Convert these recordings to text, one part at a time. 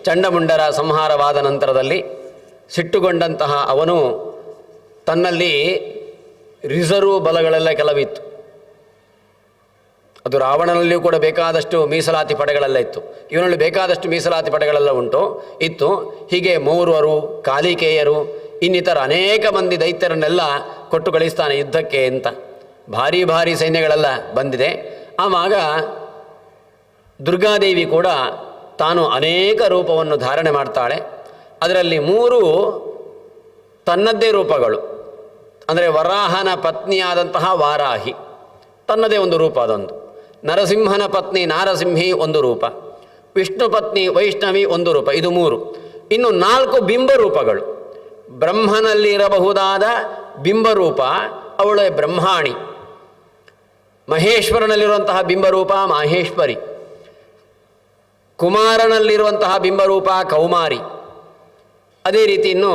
ಚಂಡಮುಂಡರ ಸಂಹಾರವಾದ ನಂತರದಲ್ಲಿ ಸಿಟ್ಟುಗೊಂಡಂತಹ ಅವನು ತನ್ನಲ್ಲಿ ರಿಸರ್ವ್ ಬಲಗಳೆಲ್ಲ ಕೆಲವಿತ್ತು. ಅದು ರಾವಣನಲ್ಲಿಯೂ ಕೂಡ ಬೇಕಾದಷ್ಟು ಮೀಸಲಾತಿ ಪಡೆಗಳೆಲ್ಲ ಇತ್ತು, ಇವನಲ್ಲಿ ಬೇಕಾದಷ್ಟು ಮೀಸಲಾತಿ ಪಡೆಗಳೆಲ್ಲ ಇತ್ತು. ಹೀಗೆ ಮೌರ್ಯರು, ಕಾಲಿಕೇಯರು, ಇನ್ನಿತರ ಅನೇಕ ಮಂದಿ ದೈತ್ಯರನ್ನೆಲ್ಲ ಕೊಟ್ಟು ಕಳಿಸ್ತಾನೆ ಯುದ್ಧಕ್ಕೆ ಅಂತ. ಭಾರೀ ಭಾರೀ ಸೈನ್ಯಗಳೆಲ್ಲ ಬಂದಿದೆ. ಆವಾಗ ದುರ್ಗಾದೇವಿ ಕೂಡ ತಾನು ಅನೇಕ ರೂಪವನ್ನು ಧಾರಣೆ ಮಾಡ್ತಾಳೆ. ಅದರಲ್ಲಿ 3 ತನ್ನದ್ದೇ ರೂಪಗಳು. ಅಂದರೆ ವರಾಹನ ಪತ್ನಿಯಾದಂತಹ ವಾರಾಹಿ ತನ್ನದೇ ಒಂದು ರೂಪ, ಅದೊಂದು. ನರಸಿಂಹನ ಪತ್ನಿ ನಾರಸಿಂಹಿ ಒಂದು ರೂಪ, ವಿಷ್ಣು ಪತ್ನಿ ವೈಷ್ಣವಿ ಒಂದು ರೂಪ, ಇದು 3. ಇನ್ನು 4 ಬಿಂಬರೂಪಗಳು. ಬ್ರಹ್ಮನಲ್ಲಿ ಇರಬಹುದಾದ ಬಿಂಬರೂಪ ಅವಳೇ ಬ್ರಹ್ಮಾಣಿ. ಮಹೇಶ್ವರನಲ್ಲಿರುವಂತಹ ಬಿಂಬರೂಪ ಮಾಹೇಶ್ವರಿ. ಕುಮಾರನಲ್ಲಿರುವಂತಹ ಬಿಂಬರೂಪ ಕೌಮಾರಿ. ಅದೇ ರೀತಿ ಇನ್ನು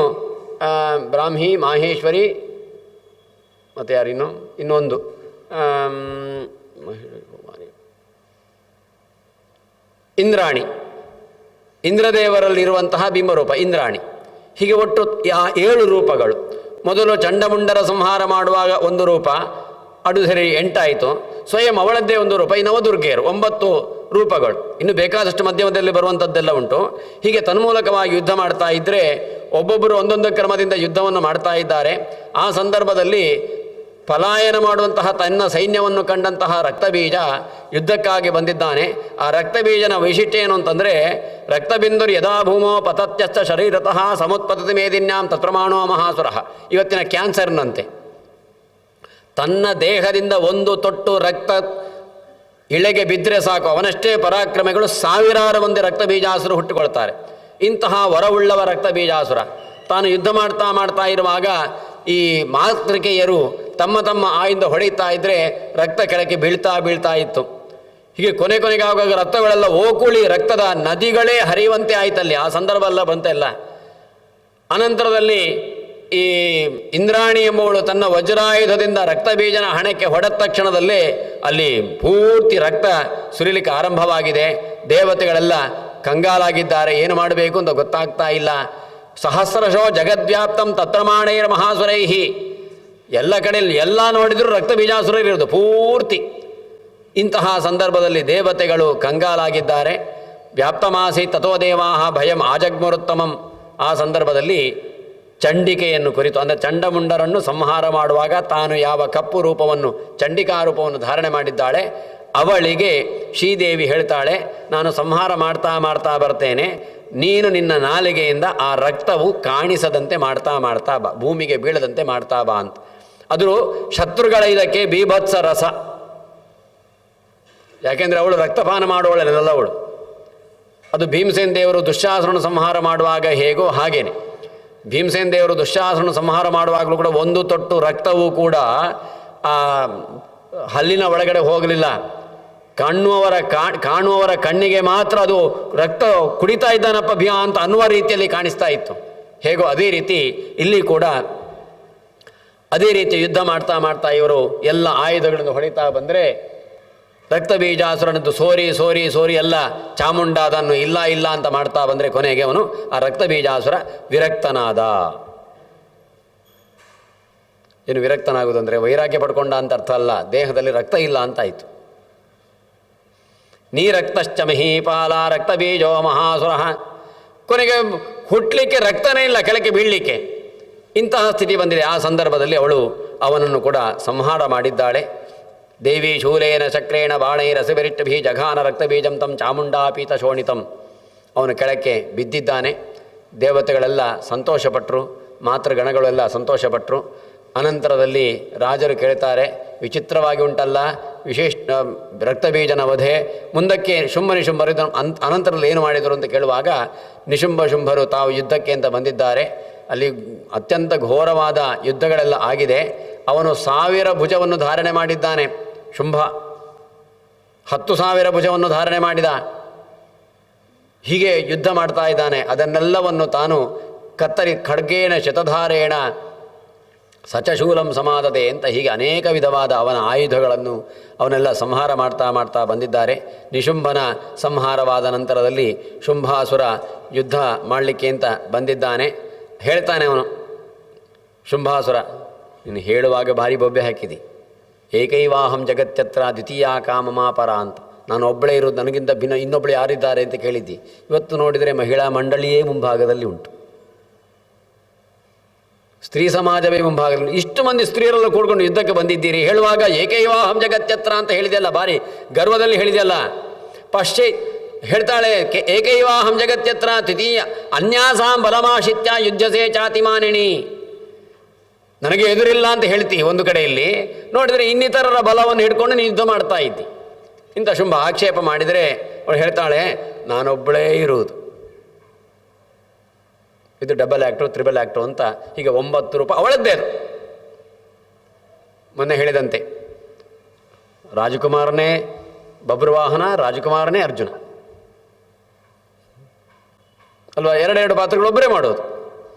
ಬ್ರಾಹ್ಮಿ, ಮಾಹೇಶ್ವರಿ, ಮತ್ತು ಯಾರಿನ್ನು ಇನ್ನೊಂದು ಕುಮಾರಿ ಇಂದ್ರಾಣಿ. ಇಂದ್ರದೇವರಲ್ಲಿರುವಂತಹ ಬಿಂಬರೂಪ ಇಂದ್ರಾಣಿ. ಹೀಗೆ ಒಟ್ಟು 7 ರೂಪಗಳು. ಮೊದಲು ಚಂಡಮುಂಡರ ಸಂಹಾರ ಮಾಡುವಾಗ ಒಂದು ರೂಪ, ಅದು ಸರಿ 8 ಆಯಿತು. ಸ್ವಯಂ ಅವಳದ್ದೇ ಒಂದು ರೂಪ, ಈ ನವದುರ್ಗೆಯರು 9 ರೂಪಗಳು. ಇನ್ನು ಬೇಕಾದಷ್ಟು ಮಧ್ಯಮದಲ್ಲಿ ಬರುವಂಥದ್ದೆಲ್ಲ ಉಂಟು. ಹೀಗೆ ತನ್ಮೂಲಕವಾಗಿ ಯುದ್ಧ ಮಾಡ್ತಾ ಇದ್ದರೆ ಒಬ್ಬೊಬ್ಬರು ಒಂದೊಂದು ಕ್ರಮದಿಂದ ಯುದ್ಧವನ್ನು ಮಾಡ್ತಾ ಇದ್ದಾರೆ. ಆ ಸಂದರ್ಭದಲ್ಲಿ ಪಲಾಯನ ಮಾಡುವಂತಹ ತನ್ನ ಸೈನ್ಯವನ್ನು ಕಂಡಂತಹ ರಕ್ತಬೀಜ ಯುದ್ಧಕ್ಕಾಗಿ ಬಂದಿದ್ದಾನೆ. ಆ ರಕ್ತಬೀಜನ ವೈಶಿಷ್ಟ್ಯ ಏನು ಅಂತಂದರೆ, ರಕ್ತಬಿಂದುರ್ ಯದಾ ಭೂಮೋ ಪತತ್ಯಶ್ಚ ಶರೀರತಃ ಸಮುತ್ಪತತಿ ಮೇದಿನ್ಯಾಂ ತತ್ಪ್ರಮಾಣೋ ಮಹಾಸುರ. ಇವತ್ತಿನ ಕ್ಯಾನ್ಸರ್ನಂತೆ ತನ್ನ ದೇಹದಿಂದ ಒಂದು ತೊಟ್ಟು ರಕ್ತ ಇಳೆಗೆ ಬಿದ್ದರೆ ಸಾಕು, ಅವನಷ್ಟೇ ಪರಾಕ್ರಮಿಗಳು 1000 ಮಂದಿ ರಕ್ತಬೀಜಾಸುರು ಹುಟ್ಟುಕೊಳ್ತಾರೆ. ಇಂತಹ ವರವುಳ್ಳವ ರಕ್ತಬೀಜಾಸುರ ತಾನು ಯುದ್ಧ ಮಾಡ್ತಾ ಇರುವಾಗ ಈ ಮಾತೃಕೆಯರು ತಮ್ಮ ತಮ್ಮ ಆಯಿಂದ ಹೊಡೆಯುತ್ತಾ ಇದ್ದರೆ ರಕ್ತ ಕೆಳಕ್ಕೆ ಬೀಳ್ತಾ ಇತ್ತು. ಹೀಗೆ ಕೊನೆಗಾಗುವಾಗ ರಕ್ತಗಳೆಲ್ಲ ಓಕುಳಿ ರಕ್ತದ ನದಿಗಳೇ ಹರಿಯುವಂತೆ ಆಯ್ತಲ್ಲಿ. ಆ ಸಂದರ್ಭ ಎಲ್ಲ ಬಂತೆಲ್ಲ. ಅನಂತರದಲ್ಲಿ ಈ ಇಂದ್ರಾಣಿ ಎಂಬವಳು ತನ್ನ ವಜ್ರಾಯುಧದಿಂದ ರಕ್ತಬೀಜನ ಹಣಕ್ಕೆ ಹೊಡೆದ ತಕ್ಷಣದಲ್ಲೇ ಅಲ್ಲಿ ಪೂರ್ತಿ ರಕ್ತ ಸುರಿಲಿಕ್ಕೆ ಆರಂಭವಾಗಿದೆ. ದೇವತೆಗಳೆಲ್ಲ ಕಂಗಾಲಾಗಿದ್ದಾರೆ, ಏನು ಮಾಡಬೇಕು ಅಂತ ಗೊತ್ತಾಗ್ತಾ ಇಲ್ಲ. ಸಹಸ್ರಶೋ ಜಗದ್ವ್ಯಾಪ್ತಂ ತತ್ರಮಾಣೈರ್ ಮಹಾಸುರೈಹಿ. ಎಲ್ಲ ಕಡೆಯಲ್ಲಿ ಎಲ್ಲ ನೋಡಿದರೂ ರಕ್ತಬೀಜಾಸುರ ಇರೋದು ಪೂರ್ತಿ. ಇಂತಹ ಸಂದರ್ಭದಲ್ಲಿ ದೇವತೆಗಳು ಕಂಗಾಲಾಗಿದ್ದಾರೆ. ವ್ಯಾಪ್ತಮಾಸಿ ತಥೋ ದೇವಾಹ ಭಯಂ ಆಜಗ್ಮರುತ್ತಮಂ. ಆ ಸಂದರ್ಭದಲ್ಲಿ ಚಂಡಿಕೆಯನ್ನು ಕುರಿತು, ಅಂದರೆ ಚಂಡಮುಂಡರನ್ನು ಸಂಹಾರ ಮಾಡುವಾಗ ತಾನು ಯಾವ ಕಪ್ಪು ರೂಪವನ್ನು, ಚಂಡಿಕಾ ರೂಪವನ್ನು ಧಾರಣೆ ಮಾಡಿದ್ದಾಳೆ, ಅವಳಿಗೆ ಶ್ರೀದೇವಿ ಹೇಳ್ತಾಳೆ, ನಾನು ಸಂಹಾರ ಮಾಡ್ತಾ ಬರ್ತೇನೆ, ನೀನು ನಿನ್ನ ನಾಲಿಗೆಯಿಂದ ಆ ರಕ್ತವು ಕಾಣಿಸದಂತೆ ಮಾಡ್ತಾ ಬಾ, ಭೂಮಿಗೆ ಬೀಳದಂತೆ ಮಾಡ್ತಾ ಬಾ ಅಂತ. ಅದು ಶತ್ರುಗಳ ಇದಕ್ಕೆ ಬೀಭತ್ಸ ರಸ. ಯಾಕೆಂದರೆ ಅವಳು ರಕ್ತಪಾನ ಮಾಡುವಳೆಲ್ಲ ಅವಳು. ಅದು ಭೀಮಸೇನ ದೇವರು ದುಶ್ಯಾಸನ ಸಂಹಾರ ಮಾಡುವಾಗ ಹೇಗೋ ಹಾಗೇನೆ ಭೀಮಸೇನ ದೇವರು ದುಶ್ಯಾಸನ ಸಂಹಾರ ಮಾಡುವಾಗಲೂ ಕೂಡ ಒಂದು ತೊಟ್ಟು ರಕ್ತವೂ ಕೂಡ ಆ ಹಲ್ಲಿನ ಒಳಗಡೆ ಹೋಗಲಿಲ್ಲ. ಕಾಣುವವರ ಕಣ್ಣಿಗೆ ಮಾತ್ರ ಅದು ರಕ್ತ ಕುಡಿತಾ ಇದ್ದಾನಪ್ಪ ಭೀಮ ಅಂತ ಅನ್ನುವ ರೀತಿಯಲ್ಲಿ ಕಾಣಿಸ್ತಾ ಇತ್ತು. ಹೇಗೋ ಅದೇ ರೀತಿ ಇಲ್ಲಿ ಕೂಡ ಅದೇ ರೀತಿ ಯುದ್ಧ ಮಾಡ್ತಾ ಇವರು ಎಲ್ಲ ಆಯುಧಗಳನ್ನು ಹೊಡಿತಾ ಬಂದರೆ ರಕ್ತಬೀಜಾಸುರನದ್ದು ಸೋರಿ ಎಲ್ಲ ಚಾಮುಂಡ ಅದನ್ನು ಇಲ್ಲ ಅಂತ ಮಾಡ್ತಾ ಬಂದರೆ ಕೊನೆಗೆ ಅವನು ಆ ರಕ್ತಬೀಜಾಸುರ ವಿರಕ್ತನಾದ. ಏನು ವಿರಕ್ತನಾಗುವುದಂದರೆ ವೈರಾಗ್ಯ ಪಡ್ಕೊಂಡ ಅಂತ ಅರ್ಥ ಅಲ್ಲ, ದೇಹದಲ್ಲಿ ರಕ್ತ ಇಲ್ಲ ಅಂತಾಯಿತು. ನೀ ರಕ್ತಶ್ಚ ಮಹೀಪಾಲ ರಕ್ತಬೀಜೋ ಮಹಾಸುರ. ಕೊನೆಗೆ ಹುಟ್ಟಲಿಕ್ಕೆ ರಕ್ತನೇ ಇಲ್ಲ, ಕೆಳಕ್ಕೆ ಬೀಳಲಿಕ್ಕೆ ಇಂತಹ ಸ್ಥಿತಿ ಬಂದಿದೆ. ಆ ಸಂದರ್ಭದಲ್ಲಿ ಅವಳು ಅವನನ್ನು ಕೂಡ ಸಂಹಾರ ಮಾಡಿದ್ದಾಳೆ. ದೇವಿ ಶೂಲೇನ ಚಕ್ರೇಣ ಬಾಣೈರಸಬಿರಿಟ್ಟಭಿ ಜಘಾನ ರಕ್ತಬೀಜಂ ತಂ ಚಾಮುಂಡಾಪೀತ ಶೋಣಿತಂ. ಅವನು ಕೆಳಕ್ಕೆ ಬಿದ್ದಿದ್ದಾನೆ. ದೇವತೆಗಳೆಲ್ಲ ಸಂತೋಷಪಟ್ಟರು, ಮಾತೃಗಣಗಳೆಲ್ಲ ಸಂತೋಷಪಟ್ಟರು. ಅನಂತರದಲ್ಲಿ ರಾಜರು ಕೇಳ್ತಾರೆ, ವಿಚಿತ್ರವಾಗಿ ಉಂಟಲ್ಲ ರಕ್ತಬೀಜನ ವಧೆ, ಮುಂದಕ್ಕೆ ಶುಂಭ ನಿಶುಂಭರು ಅನಂತರದಲ್ಲಿ ಏನು ಮಾಡಿದರು ಅಂತ ಕೇಳುವಾಗ, ಶುಂಭರು ತಾವು ಯುದ್ಧಕ್ಕೆ ಅಂತ ಬಂದಿದ್ದಾರೆ. ಅಲ್ಲಿ ಅತ್ಯಂತ ಘೋರವಾದ ಯುದ್ಧಗಳೆಲ್ಲ ಆಗಿದೆ. ಅವನು 1000 ಭುಜವನ್ನು ಧಾರಣೆ ಮಾಡಿದ್ದಾನೆ. ಶುಂಭ 10,000 ಭುಜವನ್ನು ಧಾರಣೆ ಮಾಡಿದ. ಹೀಗೆ ಯುದ್ಧ ಮಾಡ್ತಾ ಇದ್ದಾನೆ. ಅದನ್ನೆಲ್ಲವನ್ನು ತಾನು ಕತ್ತರಿ ಖಡ್ಗೇನ ಶತಧಾರೇಣ ಸಚಶೂಲಂ ಸಮಾದತೆ ಅಂತ ಹೀಗೆ ಅನೇಕ ವಿಧವಾದ ಅವನ ಆಯುಧಗಳನ್ನು ಅವನ್ನೆಲ್ಲ ಸಂಹಾರ ಮಾಡ್ತಾ ಬಂದಿದ್ದಾರೆ. ನಿಶುಂಭನ ಸಂಹಾರವಾದ ನಂತರದಲ್ಲಿ ಶುಂಭಾಸುರ ಯುದ್ಧ ಮಾಡಲಿಕ್ಕೆ ಅಂತ ಬಂದಿದ್ದಾನೆ. ಹೇಳ್ತಾನೆ ಅವನು, ಶುಂಭಾಸುರ, ನೀನು ಹೇಳುವಾಗ ಭಾರಿ ಬೊಬ್ಬೆ ಹಾಕಿದಿ. ಏಕೈವಾಹಂ ಜಗತ್ಯತ್ರ ದ್ವಿತೀಯ ಕಾಮಮಾಪರ ಅಂತ. ನಾನು ಒಬ್ಬಳೇ ಇರೋದು, ನನಗಿಂತ ಭಿನ್ನ ಇನ್ನೊಬ್ಬಳು ಯಾರಿದ್ದಾರೆ ಅಂತ ಕೇಳಿದ್ದಿ. ಇವತ್ತು ನೋಡಿದರೆ ಮಹಿಳಾ ಮಂಡಳಿಯೇ ಮುಂಭಾಗದಲ್ಲಿ ಉಂಟು, ಸ್ತ್ರೀ ಸಮಾಜವೇ ಮುಂಭಾಗದಲ್ಲಿ. ಇಷ್ಟು ಮಂದಿ ಸ್ತ್ರೀಯರೆಲ್ಲ ಕೂಡ್ಕೊಂಡು ಯುದ್ಧಕ್ಕೆ ಬಂದಿದ್ದೀರಿ. ಹೇಳುವಾಗ ಏಕೈವಾಹಂ ಜಗತ್ಯತ್ರ ಅಂತ ಹೇಳಿದೆಯಲ್ಲ, ಭಾರಿ ಗರ್ವದಲ್ಲಿ ಹೇಳಿದೆಯಲ್ಲ. ಹೇಳ್ತಾಳೆ, ಏಕೈವಾಹಂ ಜಗತ್ಯತ್ರ ದ್ವಿತೀಯ ಅನ್ಯಾಸಾಂ ಬಲಮಾಶಿತ್ಯ ಯುದ್ಧಸೇ ಚಾತಿಮಾನಿಣಿ. ನನಗೆ ಎದುರಿಲ್ಲ ಅಂತ ಹೇಳ್ತಿ ಒಂದು ಕಡೆಯಲ್ಲಿ, ನೋಡಿದರೆ ಇನ್ನಿತರರ ಬಲವನ್ನು ಹಿಡ್ಕೊಂಡು ನೀನು ಯುದ್ಧ ಮಾಡ್ತಾ ಇದ್ದಿ. ಇಂಥ ಶುಂಭ ಆಕ್ಷೇಪ ಮಾಡಿದರೆ ಅವಳು ಹೇಳ್ತಾಳೆ, ನಾನೊಬ್ಬಳೇ ಇರುವುದು. ಇದು ಡಬಲ್ ಆ್ಯಕ್ಟು, ತ್ರಿಬಲ್ ಆ್ಯಕ್ಟು ಅಂತ ಹೀಗೆ 9 ರೂಪ ಅವಳದ್ದೇ ಅದು. ಮೊನ್ನೆ ಹೇಳಿದಂತೆ ರಾಜಕುಮಾರನೇ ಬಬ್ರುವಾಹನ, ರಾಜಕುಮಾರನೇ ಅರ್ಜುನ ಅಲ್ವಾ? 2 ಪಾತ್ರಗಳು ಒಬ್ಬರೇ ಮಾಡೋದು.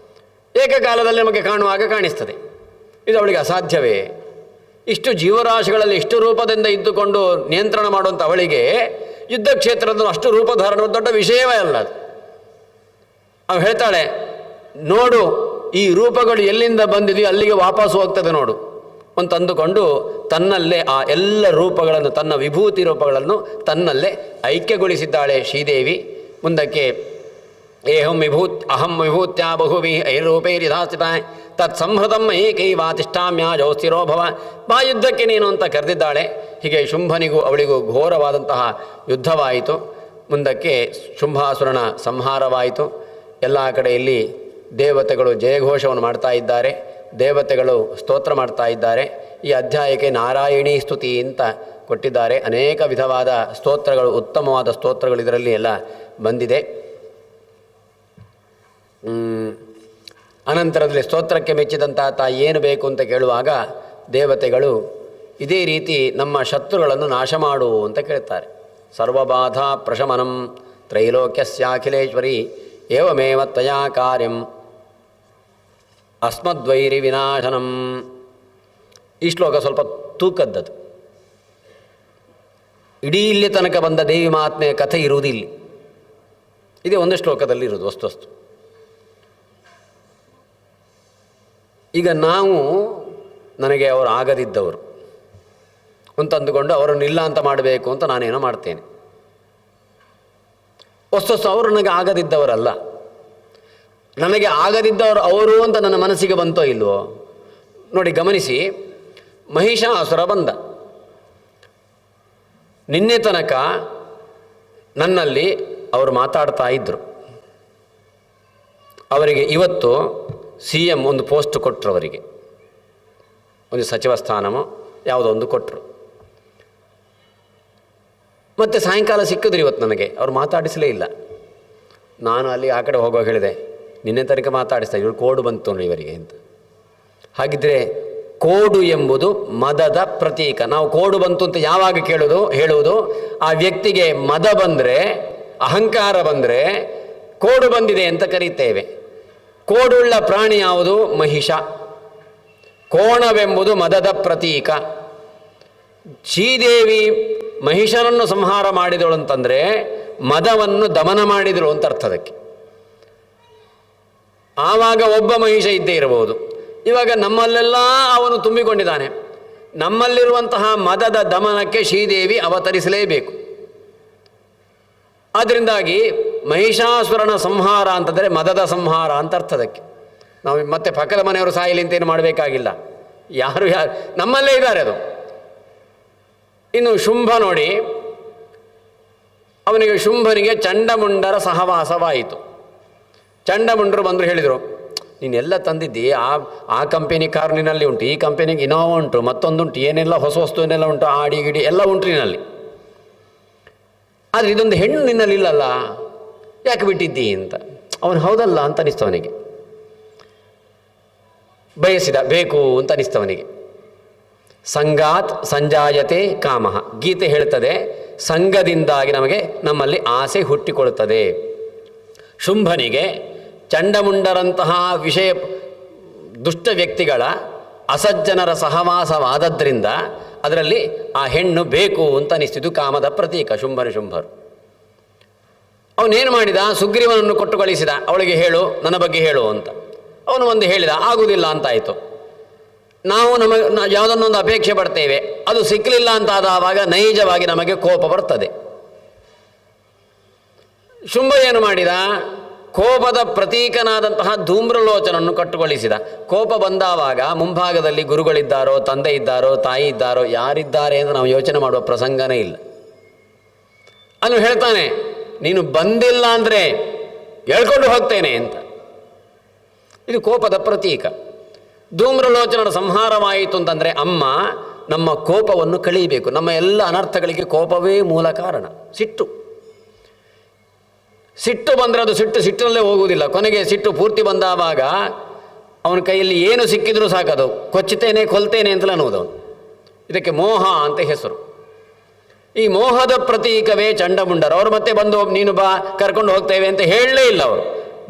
ಏಕಕಾಲದಲ್ಲಿ ನಮಗೆ ಕಾಣುವಾಗ ಕಾಣಿಸ್ತದೆ. ಇದು ಅವಳಿಗೆ ಅಸಾಧ್ಯವೇ? ಇಷ್ಟು ಜೀವರಾಶಿಗಳಲ್ಲಿ ಇಷ್ಟು ರೂಪದಿಂದ ಇದ್ದುಕೊಂಡು ನಿಯಂತ್ರಣ ಮಾಡುವಂಥ ಅವಳಿಗೆ ಯುದ್ಧ ಕ್ಷೇತ್ರದಲ್ಲಿ ಅಷ್ಟು ರೂಪಧಾರಣ ದೊಡ್ಡ ವಿಷಯವೇ ಅಲ್ಲ ಅದು. ಅವಳು ಹೇಳ್ತಾಳೆ, ನೋಡು ಈ ರೂಪಗಳು ಎಲ್ಲಿಂದ ಬಂದಿದೆಯೋ ಅಲ್ಲಿಗೆ ವಾಪಸ್ ಹೋಗ್ತದೆ ನೋಡು ಅಂತ ಅಂದುಕೊಂಡು ತನ್ನಲ್ಲೇ ಆ ಎಲ್ಲ ರೂಪಗಳನ್ನು, ತನ್ನ ವಿಭೂತಿ ರೂಪಗಳನ್ನು ತನ್ನಲ್ಲೇ ಐಕ್ಯಗೊಳಿಸಿದ್ದಾಳೆ ಶ್ರೀದೇವಿ. ಮುಂದಕ್ಕೆ ಅಹಂ ವಿಭೂತ್ಯಾ ಬಹುವಿ ಐರೂಪೈರಿಧಾಸ್ಥಿತ ತತ್ ಸಂಹೃತಂ ಏಕೈವಾತಿಷ್ಠಾಮ್ಯ ಜೌಸ್ಥಿರೋ ಭವ. ಬಾ ಯುದ್ಧಕ್ಕೆ ನೀನು ಅಂತ ಕರೆದಿದ್ದಾಳೆ. ಹೀಗೆ ಶುಂಭನಿಗೂ ಅವಳಿಗೂ ಘೋರವಾದಂತಹ ಯುದ್ಧವಾಯಿತು. ಮುಂದಕ್ಕೆ ಶುಂಭಾಸುರನ ಸಂಹಾರವಾಯಿತು. ಎಲ್ಲ ಕಡೆಯಲ್ಲಿ ದೇವತೆಗಳು ಜಯಘೋಷವನ್ನು ಮಾಡ್ತಾ ಇದ್ದಾರೆ, ದೇವತೆಗಳು ಸ್ತೋತ್ರ ಮಾಡ್ತಾ ಇದ್ದಾರೆ. ಈ ಅಧ್ಯಾಯಕ್ಕೆ ನಾರಾಯಣೀ ಸ್ತುತಿ ಅಂತ ಕೊಟ್ಟಿದ್ದಾರೆ. ಅನೇಕ ವಿಧವಾದ ಸ್ತೋತ್ರಗಳು, ಉತ್ತಮವಾದ ಸ್ತೋತ್ರಗಳು ಇದರಲ್ಲಿ ಎಲ್ಲ ಬಂದಿದೆ. ಅನಂತರದಲ್ಲಿ ಸ್ತೋತ್ರಕ್ಕೆ ಮೆಚ್ಚಿದಂಥ ತಾಯಿ ಏನು ಬೇಕು ಅಂತ ಕೇಳುವಾಗ ದೇವತೆಗಳು ಇದೇ ರೀತಿ ನಮ್ಮ ಶತ್ರುಗಳನ್ನು ನಾಶ ಮಾಡು ಅಂತ ಕೇಳ್ತಾರೆ. ಸರ್ವಬಾಧಾ ಪ್ರಶಮನಂ ತ್ರೈಲೋಕ್ಯಸ್ಯಾಖಿಲೇಶ್ವರಿ ಏವಮೇವ ತ್ವಯಾ ಕಾರ್ಯಂ ಅಸ್ಮದ್ವೈರಿ ವಿನಾಶನಂ. ಈ ಶ್ಲೋಕ ಸ್ವಲ್ಪ ತೂಕದ್ದದು. ಇಡೀ ಇಲ್ಲಿ ತನಕ ಬಂದ ದೇವಿ ಮಹಾತ್ಮೆಯ ಕಥೆ ಇರುವುದು ಇಲ್ಲಿ. ಇದೇ ಒಂದು ಶ್ಲೋಕದಲ್ಲಿ ಇರುವುದು ವಸ್ತು. ಈಗ ನಾವು ನನಗೆ ಅವರು ಆಗದಿದ್ದವರು ಅಂತ ಅಂದುಕೊಂಡು ಅವರನ್ನು ಇಲ್ಲ ಅಂತ ಮಾಡಬೇಕು ಅಂತ ನಾನೇನೋ ಮಾಡ್ತೇನೆ. ವಸ್ತು ಅವರು ನನಗೆ ಆಗದಿದ್ದವರಲ್ಲ, ನನಗೆ ಆಗದಿದ್ದವರು ಅವರು ಅಂತ ನನ್ನ ಮನಸ್ಸಿಗೆ ಬಂತೋ ಇಲ್ವೋ ನೋಡಿ, ಗಮನಿಸಿ. ಮಹಿಷಾಸುರ ಬಂದ. ನಿನ್ನೆ ತನಕ ನನ್ನಲ್ಲಿ ಅವರು ಮಾತಾಡ್ತಾ ಇದ್ದರು. ಅವರಿಗೆ ಇವತ್ತು CM ಒಂದು ಪೋಸ್ಟ್ ಕೊಟ್ಟರು, ಅವರಿಗೆ ಒಂದು ಸಚಿವ ಸ್ಥಾನಮೋ ಯಾವುದೋ ಒಂದು ಕೊಟ್ಟರು. ಮತ್ತು ಸಾಯಂಕಾಲ ಸಿಕ್ಕಿದ್ರು ಇವತ್ತು ನನಗೆ, ಅವ್ರು ಮಾತಾಡಿಸಲೇ ಇಲ್ಲ. ನಾನು ಅಲ್ಲಿ ಆ ಕಡೆ ಹೋಗುವಾಗ ಹೇಳಿದೆ, ನಿನ್ನೆ ತನಕ ಮಾತಾಡಿಸ್ತಾ ಇವರು ಕೋಡು ಬಂತು ನೋಡಿ ಇವರಿಗೆ ಅಂತ. ಹಾಗಿದ್ರೆ ಕೋಡು ಎಂಬುದು ಮದದ ಪ್ರತೀಕ. ನಾವು ಕೋಡು ಬಂತು ಅಂತ ಯಾವಾಗ ಹೇಳುವುದು ಆ ವ್ಯಕ್ತಿಗೆ ಮದ ಬಂದರೆ, ಅಹಂಕಾರ ಬಂದರೆ ಕೋಡು ಬಂದಿದೆ ಅಂತ ಕರೀತೇವೆ. ಕೋಡುಳ್ಳ ಪ್ರಾಣಿ ಯಾವುದು? ಮಹಿಷ. ಕೋಣವೆಂಬುದು ಮದದ ಪ್ರತೀಕ. ಶ್ರೀದೇವಿ ಮಹಿಷನನ್ನು ಸಂಹಾರ ಮಾಡಿದಳು ಅಂತಂದರೆ ಮದವನ್ನು ದಮನ ಮಾಡಿದಳು ಅಂತ ಅರ್ಥ ಅದಕ್ಕೆ. ಆವಾಗ ಒಬ್ಬ ಮಹಿಷ ಇದ್ದೇ ಇರಬಹುದು. ಇವಾಗ ನಮ್ಮಲ್ಲೆಲ್ಲ ಅವನು ತುಂಬಿಕೊಂಡಿದ್ದಾನೆ. ನಮ್ಮಲ್ಲಿರುವಂತಹ ಮದದ ದಮನಕ್ಕೆ ಶ್ರೀದೇವಿ ಅವತರಿಸಲೇಬೇಕು. ಆದ್ದರಿಂದಾಗಿ ಮಹಿಷಾಸುರನ ಸಂಹಾರ ಅಂತಂದರೆ ಮದದ ಸಂಹಾರ ಅಂತ ಅರ್ಥದಕ್ಕೆ. ನಾವು ಮತ್ತೆ ಪಕ್ಕದ ಮನೆಯವರು ಸಾಯಲಿ ಅಂತೇನು ಮಾಡಬೇಕಾಗಿಲ್ಲ, ಯಾರು ನಮ್ಮಲ್ಲೇ ಇದ್ದಾರೆ ಅದು. ಇನ್ನು ಶುಂಭ ನೋಡಿ, ಶುಂಭನಿಗೆ ಚಂಡಮುಂಡರ ಸಹವಾಸವಾಯಿತು. ಚಂಡಮುಂಡರು ಬಂದರು, ಹೇಳಿದರು, ನೀನೆಲ್ಲ ತಂದಿದ್ದಿ, ಆ ಕಂಪೆನಿ ಕಾರು ನಿನ್ನಲ್ಲಿ ಉಂಟು, ಈ ಕಂಪೆನಿಗೆ ಇನೋವಾ ಉಂಟು, ಮತ್ತೊಂದುಂಟು, ಏನೆಲ್ಲ ಹೊಸ ವಸ್ತುವನ್ನೆಲ್ಲ ಉಂಟು, ಆಡಿ ಗಿಡಿ ಎಲ್ಲ ಉಂಟು ನಿನ್ನಲ್ಲಿ. ಆದರೆ ಇದೊಂದು ಹೆಣ್ಣು ನಿನ್ನಲ್ಲಿ ಇಲ್ಲಲ್ಲ, ಯಾಕೆ ಬಿಟ್ಟಿದ್ದಿ ಅಂತ. ಅವನು ಹೌದಲ್ಲ ಅಂತ ಅನಿಸ್ತವನಿಗೆ, ಬಯಸಿದ, ಬೇಕು ಅಂತ ಅನಿಸ್ತವನಿಗೆ. ಸಂಗಾತ್ ಸಂಜಾಯತೆ ಕಾಮಃ. ಗೀತೆ ಹೇಳ್ತದೆ, ಸಂಘದಿಂದಾಗಿ ನಮ್ಮಲ್ಲಿ ಆಸೆ ಹುಟ್ಟಿಕೊಳ್ಳುತ್ತದೆ. ಶುಂಭನಿಗೆ ಚಂಡಮುಂಡರಂತಹ ದುಷ್ಟ ವ್ಯಕ್ತಿಗಳ ಅಸಜ್ಜನರ ಸಹವಾಸವಾದದ್ರಿಂದ ಅದರಲ್ಲಿ ಆ ಹೆಣ್ಣು ಬೇಕು ಅಂತ ಅನಿಸ್ತಿದ್ದು. ಕಾಮದ ಪ್ರತೀಕ ಶುಂಭರು. ಅವನೇನು ಮಾಡಿದ, ಸುಗ್ರೀವನನ್ನು ಕೊಟ್ಟು ಕಳಿಸಿದ, ಅವಳಿಗೆ ಹೇಳು, ನನ್ನ ಬಗ್ಗೆ ಹೇಳು ಅಂತ. ಅವನು ಒಂದು ಹೇಳಿದ, ಆಗುವುದಿಲ್ಲ ಅಂತಾಯಿತು. ನಾವು ಯಾವುದನ್ನೊಂದು ಅಪೇಕ್ಷೆ ಪಡ್ತೇವೆ, ಅದು ಸಿಕ್ಕಲಿಲ್ಲ ಅಂತಾದಾಗ ನೈಜವಾಗಿ ನಮಗೆ ಕೋಪ ಬರ್ತದೆ. ಶುಂಭ ಏನು ಮಾಡಿದ, ಕೋಪದ ಪ್ರತೀಕನಾದಂತಹ ಧೂಮ್ರಲೋಚನನ್ನು ಕಟ್ಟುಗೊಳಿಸಿದ. ಕೋಪ ಬಂದಾವಾಗ ಮುಂಭಾಗದಲ್ಲಿ ಗುರುಗಳಿದ್ದಾರೋ, ತಂದೆ ಇದ್ದಾರೋ, ತಾಯಿ ಇದ್ದಾರೋ, ಯಾರಿದ್ದಾರೆ ಅಂತ ನಾವು ಯೋಚನೆ ಮಾಡುವ ಪ್ರಸಂಗನೇ ಇಲ್ಲ. ಅವನು ಹೇಳ್ತಾನೆ, ನೀನು ಬಂದಿಲ್ಲ ಅಂದರೆ ಹೇಳ್ಕೊಂಡು ಹೋಗ್ತೇನೆ ಅಂತ. ಇದು ಕೋಪದ ಪ್ರತೀಕ. ಧೂಮ್ರಲೋಚನರ ಸಂಹಾರವಾಯಿತು ಅಂತಂದರೆ ಅಮ್ಮ ನಮ್ಮ ಕೋಪವನ್ನು ಕಳೀಬೇಕು. ನಮ್ಮ ಎಲ್ಲ ಅನರ್ಥಗಳಿಗೆ ಕೋಪವೇ ಮೂಲ ಕಾರಣ. ಸಿಟ್ಟು ಬಂದರೆ ಅದು ಸಿಟ್ಟಿನಲ್ಲೇ ಹೋಗುವುದಿಲ್ಲ. ಕೊನೆಗೆ ಸಿಟ್ಟು ಪೂರ್ತಿ ಬಂದಾವಾಗ ಅವನ ಕೈಯಲ್ಲಿ ಏನು ಸಿಕ್ಕಿದ್ರೂ ಸಾಕದು ಕೊಚ್ಚುತ್ತೇನೆ, ಕೊಲ್ತೇನೆ ಅಂತಲೇ ಅನ್ನೋದು ಅವನು. ಇದಕ್ಕೆ ಮೋಹ ಅಂತ ಹೆಸರು. ಈ ಮೋಹದ ಪ್ರತೀಕವೇ ಚಂಡಮುಂಡರು. ಅವರು ಮತ್ತೆ ಬಂದು ನೀನು ಬಾ ಕರ್ಕೊಂಡು ಹೋಗ್ತೇವೆ ಅಂತ ಹೇಳಲೇ ಇಲ್ಲ. ಅವರು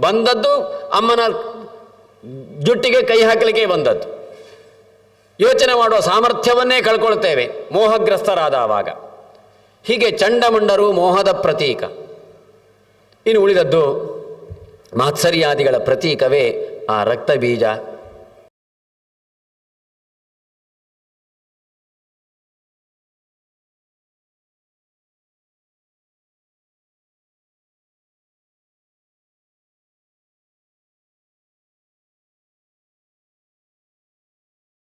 ಬಂದದ್ದು ಅಮ್ಮನ ಜುಟ್ಟಿಗೆ ಕೈ ಹಾಕಲಿಕ್ಕೆ ಬಂದದ್ದು. ಯೋಚನೆ ಮಾಡುವ ಸಾಮರ್ಥ್ಯವನ್ನೇ ಕಳ್ಕೊಳ್ತೇವೆ ಮೋಹಗ್ರಸ್ತರಾದವಾಗ. ಹೀಗೆ ಚಂಡಮುಂಡರು ಮೋಹದ ಪ್ರತೀಕ. ಇನ್ನು ಉಳಿದದ್ದು ಮಾತ್ಸರ್ಯಾದಿಗಳ ಪ್ರತೀಕವೇ ಆ ರಕ್ತಬೀಜ,